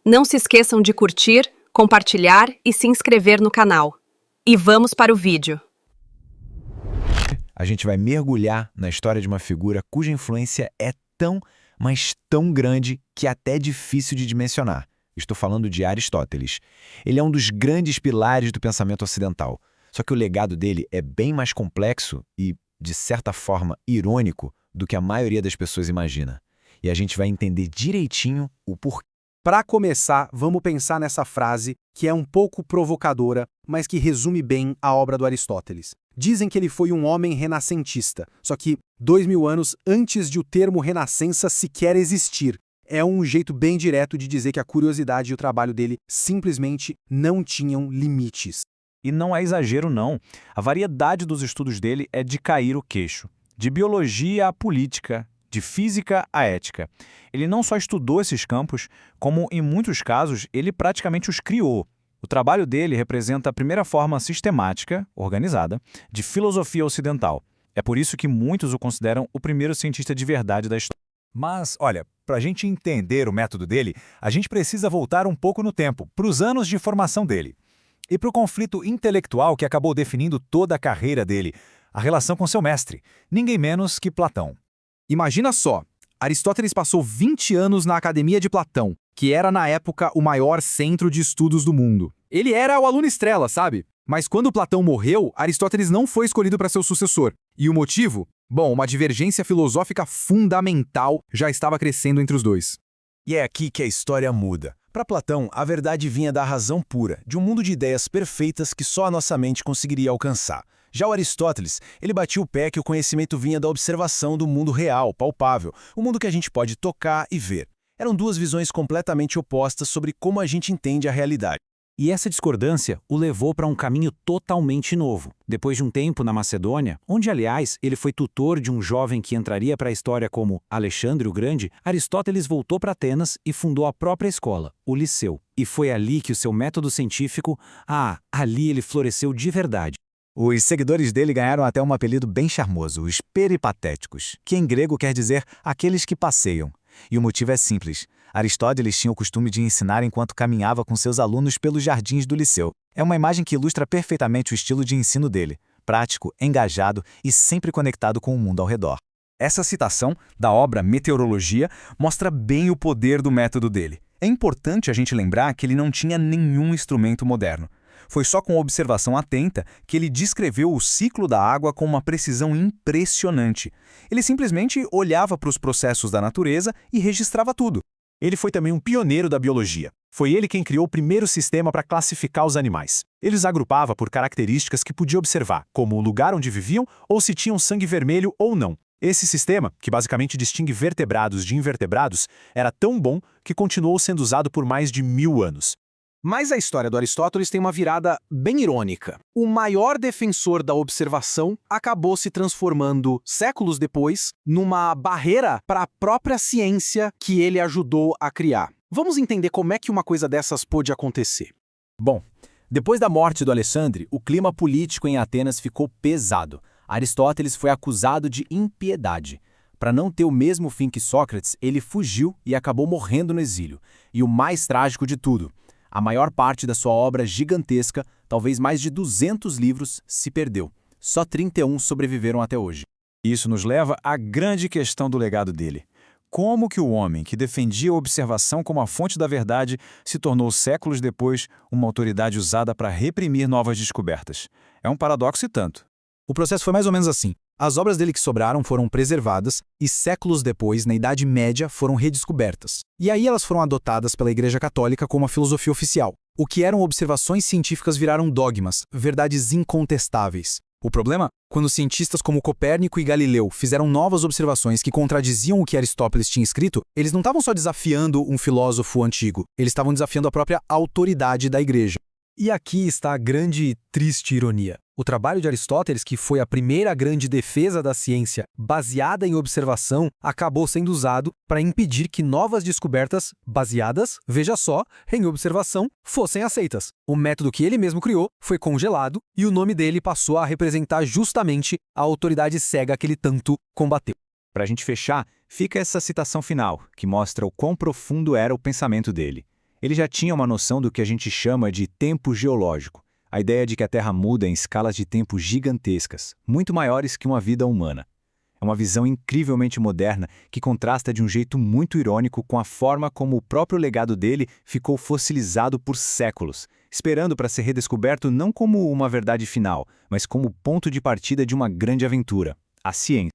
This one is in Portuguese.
Não se esqueçam de curtir, compartilhar e se inscrever no canal. E vamos para o vídeo. A gente vai mergulhar na história de uma figura cuja influência é tão, mas tão grande que é até difícil de dimensionar. Estou falando de Aristóteles. Ele é um dos grandes pilares do pensamento ocidental. Só que o legado dele é bem mais complexo e, de certa forma, irônico do que a maioria das pessoas imagina. E a gente vai entender direitinho o porquê. Para começar, vamos pensar nessa frase, que é um pouco provocadora, mas que resume bem a obra do Aristóteles. Dizem que ele foi um homem renascentista, só que 2000 anos antes de o termo renascença sequer existir. É um jeito bem direto de dizer que a curiosidade e o trabalho dele simplesmente não tinham limites. E não é exagero, não. A variedade dos estudos dele é de cair o queixo. De biologia à política, de física à ética. Ele não só estudou esses campos, como, em muitos casos, ele praticamente os criou. O trabalho dele representa a primeira forma sistemática, organizada, de filosofia ocidental. É por isso que muitos o consideram o primeiro cientista de verdade da história. Mas, olha, para a gente entender o método dele, a gente precisa voltar um pouco no tempo, para os anos de formação dele. E para o conflito intelectual que acabou definindo toda a carreira dele, a relação com seu mestre, ninguém menos que Platão. Imagina só, Aristóteles passou 20 anos na Academia de Platão, que era na época o maior centro de estudos do mundo. Ele era o aluno estrela, sabe? Mas quando Platão morreu, Aristóteles não foi escolhido para ser o sucessor. E o motivo? Bom, uma divergência filosófica fundamental já estava crescendo entre os dois. E é aqui que a história muda. Para Platão, a verdade vinha da razão pura, de um mundo de ideias perfeitas que só a nossa mente conseguiria alcançar. Já o Aristóteles, ele batia o pé que o conhecimento vinha da observação do mundo real, palpável, o mundo que a gente pode tocar e ver. Eram duas visões completamente opostas sobre como a gente entende a realidade. E essa discordância o levou para um caminho totalmente novo. Depois de um tempo na Macedônia, onde, aliás, ele foi tutor de um jovem que entraria para a história como Alexandre o Grande, Aristóteles voltou para Atenas e fundou a própria escola, o Liceu. E foi ali que o seu método científico, ali ele floresceu de verdade. Os seguidores dele ganharam até um apelido bem charmoso, os peripatéticos, que em grego quer dizer aqueles que passeiam. E o motivo é simples. Aristóteles tinha o costume de ensinar enquanto caminhava com seus alunos pelos jardins do Liceu. É uma imagem que ilustra perfeitamente o estilo de ensino dele, prático, engajado e sempre conectado com o mundo ao redor. Essa citação, da obra Meteorologia, mostra bem o poder do método dele. É importante a gente lembrar que ele não tinha nenhum instrumento moderno. Foi só com observação atenta que ele descreveu o ciclo da água com uma precisão impressionante. Ele simplesmente olhava para os processos da natureza e registrava tudo. Ele foi também um pioneiro da biologia. Foi ele quem criou o primeiro sistema para classificar os animais. Ele os agrupava por características que podia observar, como o lugar onde viviam ou se tinham sangue vermelho ou não. Esse sistema, que basicamente distingue vertebrados de invertebrados, era tão bom que continuou sendo usado por mais de 1000 anos. Mas a história do Aristóteles tem uma virada bem irônica. O maior defensor da observação acabou se transformando, séculos depois, numa barreira para a própria ciência que ele ajudou a criar. Vamos entender como é que uma coisa dessas pôde acontecer. Bom, depois da morte do Alexandre, o clima político em Atenas ficou pesado. Aristóteles foi acusado de impiedade. Para não ter o mesmo fim que Sócrates, ele fugiu e acabou morrendo no exílio. E o mais trágico de tudo, a maior parte da sua obra gigantesca, talvez mais de 200 livros, se perdeu. Só 31 sobreviveram até hoje. Isso nos leva à grande questão do legado dele. Como que o homem que defendia a observação como a fonte da verdade se tornou séculos depois uma autoridade usada para reprimir novas descobertas? É um paradoxo e tanto. O processo foi mais ou menos assim. As obras dele que sobraram foram preservadas e séculos depois, na Idade Média, foram redescobertas. E aí elas foram adotadas pela Igreja Católica como a filosofia oficial. O que eram observações científicas viraram dogmas, verdades incontestáveis. O problema? Quando cientistas como Copérnico e Galileu fizeram novas observações que contradiziam o que Aristóteles tinha escrito, eles não estavam só desafiando um filósofo antigo, eles estavam desafiando a própria autoridade da Igreja. E aqui está a grande e triste ironia. O trabalho de Aristóteles, que foi a primeira grande defesa da ciência baseada em observação, acabou sendo usado para impedir que novas descobertas baseadas, veja só, em observação, fossem aceitas. O método que ele mesmo criou foi congelado e o nome dele passou a representar justamente a autoridade cega que ele tanto combateu. Para a gente fechar, fica essa citação final, que mostra o quão profundo era o pensamento dele. Ele já tinha uma noção do que a gente chama de tempo geológico, a ideia de que a Terra muda em escalas de tempo gigantescas, muito maiores que uma vida humana. É uma visão incrivelmente moderna que contrasta de um jeito muito irônico com a forma como o próprio legado dele ficou fossilizado por séculos, esperando para ser redescoberto não como uma verdade final, mas como ponto de partida de uma grande aventura, a ciência.